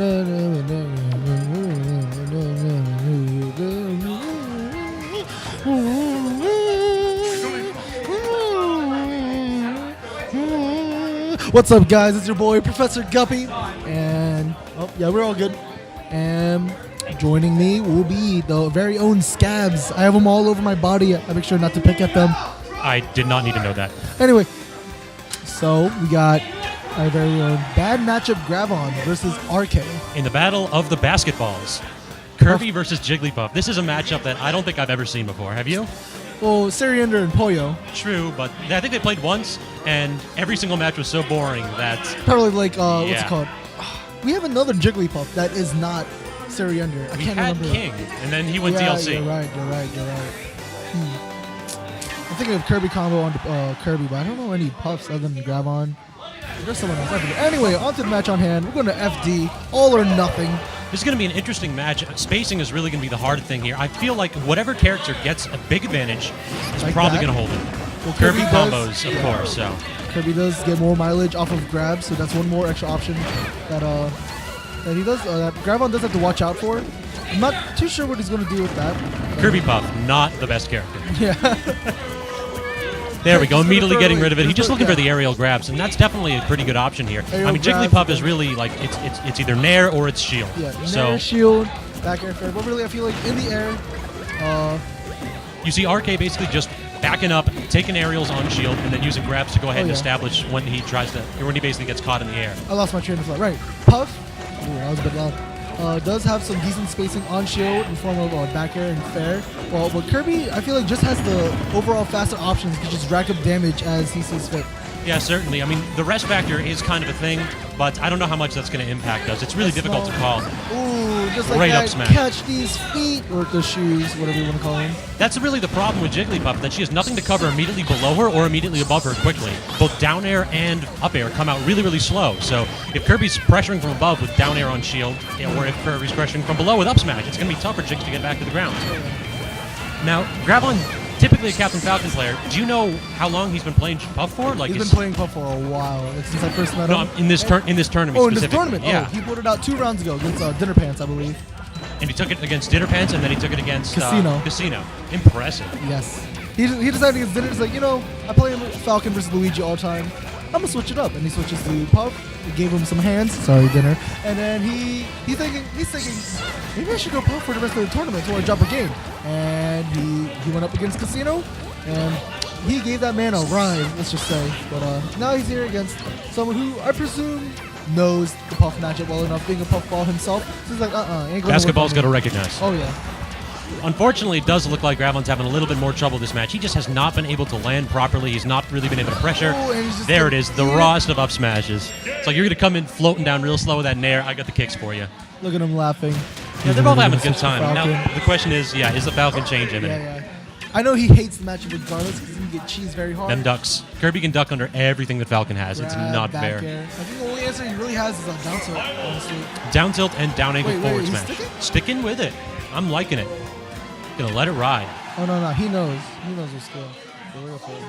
What's up, guys? It's your boy, Professor Guppy, and we're all good. And joining me will be the very own skabs. I have them all over my body. I make sure not to pick at them. I did not need to know that. Anyway, so we got our very own bad matchup Gravon versus RK. In the battle of the basketballs, Kirby versus Jigglypuff. This is a matchup that I don't think I've ever seen before. Have you? Well, Sariander and Poyo. True, but I think they played once, and every single match was so boring that... Probably like, what's it called? We have another Jigglypuff that is not Sariander. We had King, and then he went DLC. You're right. I'm thinking of Kirby combo on Kirby, but I don't know any puffs other than Gravon. There's someone else. Anyway, on to the match on hand. We're going to FD, all or nothing. This is going to be an interesting match. Spacing is really going to be the hard thing here. I feel like whatever character gets a big advantage is like probably going to hold it. Well, Kirby combos, of course. So Kirby does get more mileage off of grabs, so that's one more extra option that he does. That Gravon does have to watch out for. I'm not too sure what he's going to do with that. Kirby Puff, not the best character. Yeah. There we go, immediately getting rid of it. He's just looking for the aerial grabs, and that's definitely a pretty good option here. I mean, Jigglypuff is really like it's either Nair or it's Shield. Yeah, Nair, Shield, back air fair. But really, I feel like in the air, you see RK basically just backing up, taking aerials on Shield, and then using grabs to go ahead and establish when he tries to, or when he basically gets caught in the air. I lost my train of thought. Right, Puff. Ooh, that was a bit loud. Does have some decent spacing on Shield in form of back air and fair. Well, but Kirby, I feel like just has the overall faster options to just rack up damage as he sees fit. Yeah, certainly. I mean, the rest factor is kind of a thing, but I don't know how much that's going to impact us. It's really difficult to call. Ooh, just like right that, up smash. Catch these feet, or the shoes, whatever you want to call them. That's really the problem with Jigglypuff, that she has nothing to cover immediately below her or immediately above her quickly. Both down air and up air come out really, really slow. So if Kirby's pressuring from above with down air on Shield, or if Kirby's pressuring from below with up smash, it's going to be tough for Jigs to get back to the ground. Now, Gravon, typically a Captain Falcon player, do you know how long he's been playing Puff for? Like he's been playing Puff for a while, like since I first met him. No, in this tournament specifically. Oh, in this tournament? Yeah. Oh, he put it out 2 rounds ago against Dinner Pants, I believe. And he took it against Dinner Pants, and then he took it against Casino. Impressive. Yes. He decided against Dinner. He's like, I play Falcon versus Luigi all the time. I'm gonna switch it up, and he switches to Puff. He gave him some hands. Sorry, Dinner. And then he's thinking, maybe I should go Puff for the rest of the tournament until I drop a game. And he went up against Casino, and he gave that man a ride, let's just say. But now he's here against someone who I presume knows the Puff matchup well enough, being a Puff ball himself. So he's like, ain't gonna Basketball's got to recognize. Oh yeah. Unfortunately, it does look like Gravon's having a little bit more trouble this match. He just has not been able to land properly. He's not really been able to pressure. There it is, the rawest of up smashes. It's like you're going to come in floating down real slow with that Nair. I got the kicks for you. Look at him laughing. Yeah, they're both having a good time. Now, the question is, is the Falcon change imminent? Yeah. I know he hates the matchup regardless because he can get cheesed very hard. Them ducks. Kirby can duck under everything that Falcon has. It's not fair. Air. I think the only answer he really has is a down tilt, honestly. Down tilt and down angle forward smash. Sticking with it. I'm liking it. Gonna let it ride. Oh no, he knows. He knows his skill. The real thing.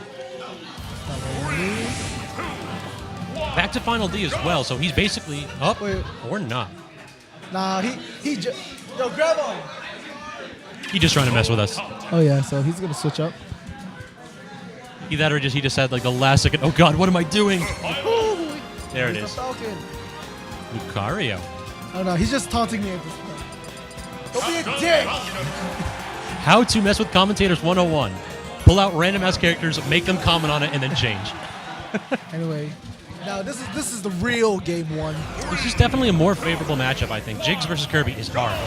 Back to Final D as well, so he's basically up or not. Nah, he just grab on. He's just trying to mess with us. Oh yeah, so he's gonna switch up. Either that or he just had like the last second. Oh god, what am I doing? There it is. Falcon. Lucario. Oh no, he's just taunting me at this point. Don't be a dick. How to mess with commentators 101. Pull out random ass characters, make them comment on it, and then change. Anyway, now this is the real game 1. This is definitely a more favorable matchup, I think. Jigs versus Kirby is hard.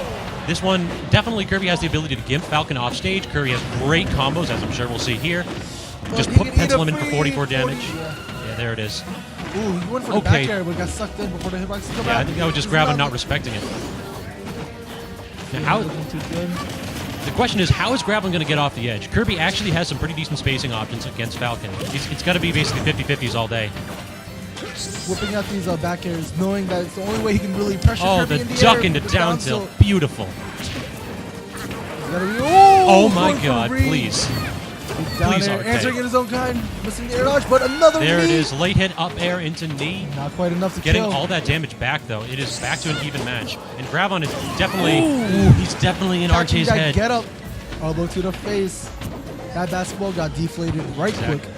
This one, definitely Kirby has the ability to gimp Falcon off stage. Kirby has great combos, as I'm sure we'll see here. Just pencil him in for 44 damage. Yeah, there it is. Ooh, he went for the back air, but got sucked in before the hitbox come out. I think I would just grab him, not respecting it. Now, the question is, how is Gravon going to get off the edge? Kirby actually has some pretty decent spacing options against Falcon. It's got to be basically 50-50s all day. Whipping out these back airs, knowing that it's the only way he can really pressure Kirby in the duck air into down tilt. Beautiful. Oh my god, please. Down Please, air, RK. answering in his own kind, missing the air dodge, but another There it knee. is. Late hit up air into knee. Not quite enough to Getting kill. all that damage back, though. It is back to an even match. And Gravon is definitely, Ooh. he's definitely in Catching RK's that head. Get up, elbow to the face. That basketball got deflated right Exactly. quick.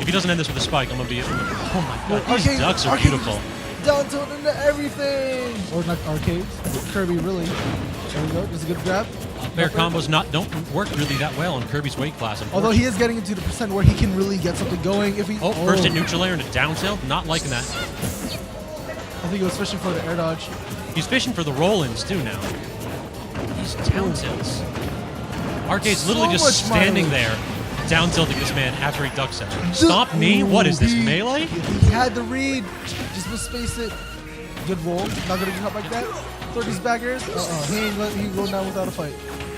If he doesn't end this with a spike, I'm going to be, oh my God, these RK ducks are RK beautiful. Down tilt into everything. Or not arcades. Kirby, really. There we go. Just a good grab. Fair combos don't work really that well in Kirby's weight class. Although he is getting into the percent where he can really get something going. If he First hit neutral air into down tilt. Not liking that. I think he was fishing for the air dodge. He's fishing for the roll-ins too now. These down tilts. RK's literally So just much standing mileage. there, down tilting this man after he ducks it. Stomp me? What is this, melee? He had the read. Just misspace it. Good roll. Not gonna get up like that. 30s back airs. He ain't going down without a fight.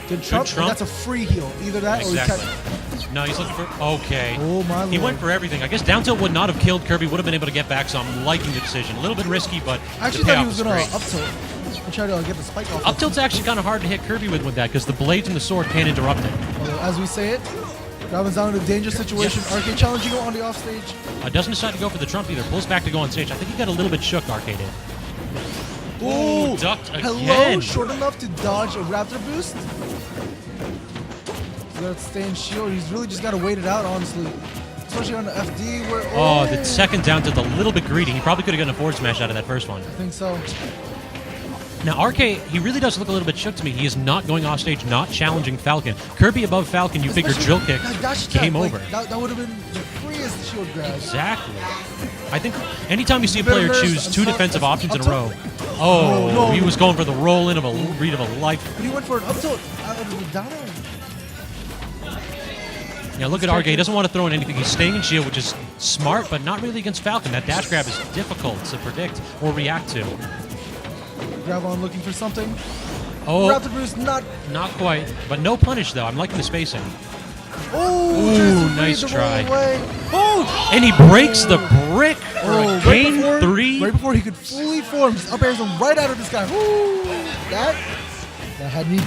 Good trump. trump. And that's a free heal. Either that Exactly. or he No, he's looking for, okay. Oh my He lord. went for everything. I guess down tilt would not have killed Kirby, would have been able to get back, so I'm liking the decision. A little bit risky, but I actually the thought he payoff was was gonna great. up tilt and try to get the spike off. Up tilt's actually kind of hard to hit Kirby with that, because the blades and the sword can't interrupt it. Although, as we say it, Gravon's down in a dangerous situation. RK challenging him on the offstage. Doesn't decide to go for the trump either. Pulls back to go on stage. I think he got a little bit shook, RK did. Ooh, ducked hello, again. short enough to dodge a raptor boost. He's got to stay in shield. He's really just got to wait it out, honestly. Especially on the FD where... Oh, the second down tilt's a little bit greedy. He probably could have gotten a forward smash out of that first one. I think so. Now, RK, he really does look a little bit shook to me. He is not going off stage, not challenging Falcon. Kirby above Falcon, you figure drill kick, That dash attack, game like, over. That would have been the freest shield grab. Exactly. I think anytime you see a player Bitterness, choose two I'm defensive sorry, options in a up row. tilt? Oh, No, he no. was going for the roll-in of a read of a life. But he went for an up tilt out of the down air. Yeah, look at RK. He doesn't want to throw in anything. He's staying in shield, which is smart, but not really against Falcon. That dash grab is difficult to predict or react to. Gravon looking for something. Oh, Raptor boost, not... not quite. But no punish, though. I'm liking the spacing. Oh, Ooh, just nice the try. wrong way. Oh! And he breaks the brick for a game before, 3. Right before he could fully form, just up airs him right out of the sky. Ooh, that had me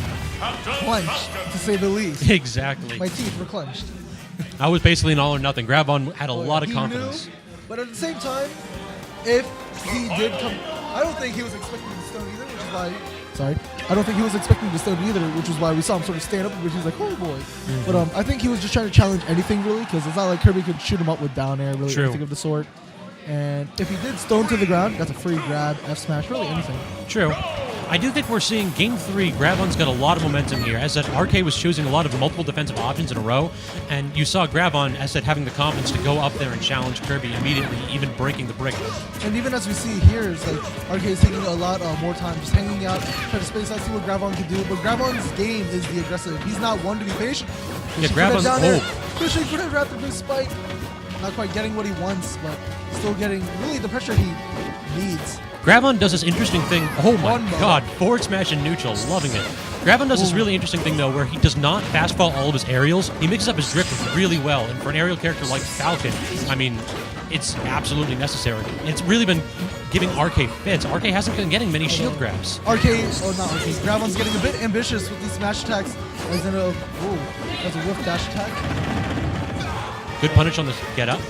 clenched, to say the least. Exactly. My teeth were clenched. I was basically an all or nothing. Gravon had a lot of He confidence. knew, but at the same time, if he did come, I don't think he was expecting to stone either, which is why. Sorry, I don't think he was expecting to stone either, which is why we saw him sort of stand up, which he's like, oh boy. But I think he was just trying to challenge anything really, because it's not like Kirby could shoot him up with down air, really True. anything of the sort. And if he did stone to the ground, that's a free grab, F smash, really anything. True. I do think we're seeing game 3. Gravon's got a lot of momentum here. As that RK was choosing a lot of multiple defensive options in a row, and you saw Gravon, as said, having the confidence to go up there and challenge Kirby immediately, even breaking the brick. And even as we see here, it's like RK is taking a lot more time just hanging out, trying to space out, see what Gravon can do. But Gravon's game is the aggressive. He's not one to be patient. Yeah, Pushing for that Gravon's down air, oh. pushing for that raptor boost spike. Not quite getting what he wants, but still getting really the pressure he needs. Gravon does this interesting thing. Oh my One god, forward smash and neutral, loving it. Gravon does this really interesting thing though, where he does not fastball all of his aerials. He mixes up his drift really well, and for an aerial character like Falcon, I mean, it's absolutely necessary. And it's really been giving RK fits. RK hasn't been getting many shield grabs. Not RK. Gravon's getting a bit ambitious with these smash attacks. As in that's a whiff dash attack. Good punish on the get up.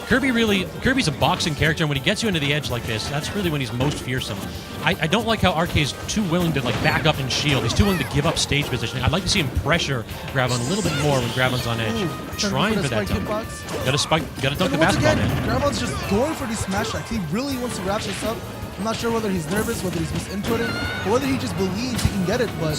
Kirby's a boxing character, and when he gets you into the edge like this, that's really when he's most fearsome. I don't like how RK is too willing to like back up and shield. He's too willing to give up stage positioning. I'd like to see him pressure Gravon a little bit more when Gravon's on edge. Trying for that dunk. Gotta dunk the basketball, man. Gravon's just going for these smash attacks. He really wants to wrap this up. I'm not sure whether he's nervous, whether he's misinputting, or whether he just believes he can get it. But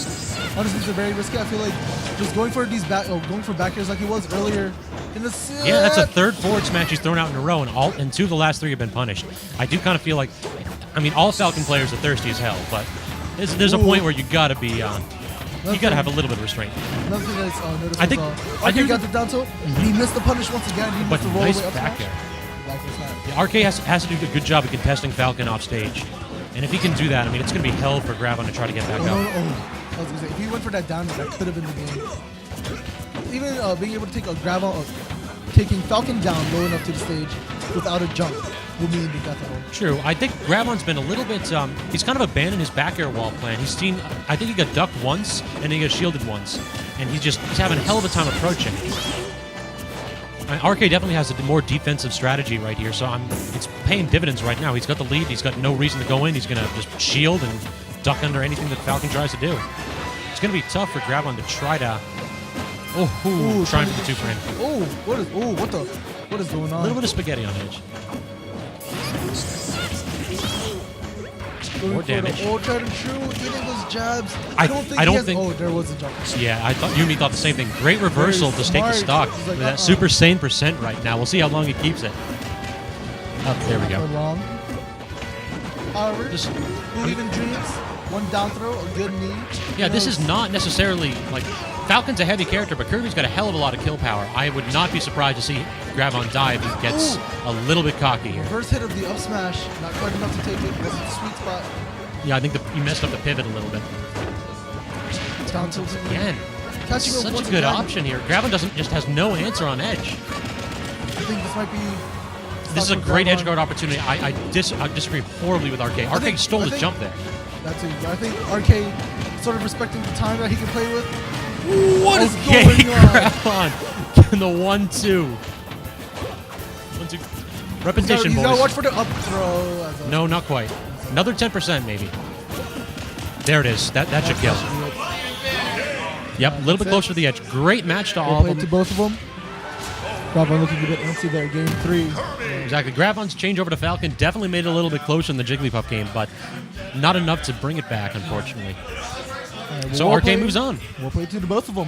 honestly, it's very risky. I feel like just going for these going for back airs like he was earlier in the set. Yeah, that's a third forward smash he's thrown out in a row, and 2 of the last 3 have been punished. I do kind of feel like, I mean, all Falcon players are thirsty as hell, but there's a point where you gotta be, you gotta have a little bit of restraint. Another thing that's noticeable. I do got the down tilt. He missed the punish once again. He But missed the roll nice away up back smash. air. Back air smash. Yeah, RK has to do a good job of contesting Falcon off stage. And if he can do that, I mean, it's going to be hell for Gravon to try to get back up. I was gonna say, if he went for that down, that could have been the game. Even being able to take a Gravon, taking Falcon down low enough to the stage without a jump will mean the death of him. True. I think Gravon's been a little bit, he's kind of abandoned his back air wall plan. He's seen, I think he got ducked once, and then he got shielded once. and he's having a hell of a time approaching. RK definitely has a more defensive strategy right here, so it's paying dividends right now. He's got the lead. He's got no reason to go in. He's going to just shield and duck under anything that Falcon tries to do. It's going to be tough for Gravon to try to... trying for the 2 frame. What is going on? A little bit of spaghetti on edge. More damage. Trying to shoot, eating those jabs. I don't think. Oh, there was a jump. Yeah, I thought Yumi thought the same thing. Great reversal to take the stock Like, with that super sane percent right now. We'll see how long he keeps it. Oh, there we go. Long. However, Just- believe in dreams. One down throw, a good knee. Yeah, this is not necessarily like Falcon's a heavy character, but Kirby's got a hell of a lot of kill power. I would not be surprised to see Gravon die if he gets a little bit cocky here. First hit of the up smash, not quite enough to take it. Wasn't the sweet spot. Yeah, I think he messed up the pivot a little bit. Down tilt Again, catching him such once a good again. option here. Gravon just has no answer on edge. I think this might be. This is a stop for great Gravon. edge guard opportunity. I disagree horribly with RK. RK stole his jump there. That's it. I think RK sort of respecting the time that he can play with. What is Okay, going on? Gravon in the 1-2. 1-2. Repetition, He's got to boys. watch for the up throw. No, not quite. Another 10% maybe. There it is. That should kill. Yep, a little bit closer to the edge. Great match to all Play of to them. both of them. Gravon looking a bit empty there. Game 3. Exactly. Gravon's change over to Falcon definitely made it a little bit closer in the Jigglypuff game, but not enough to bring it back, unfortunately. So We'll RK play- moves on. We'll play to the both of them.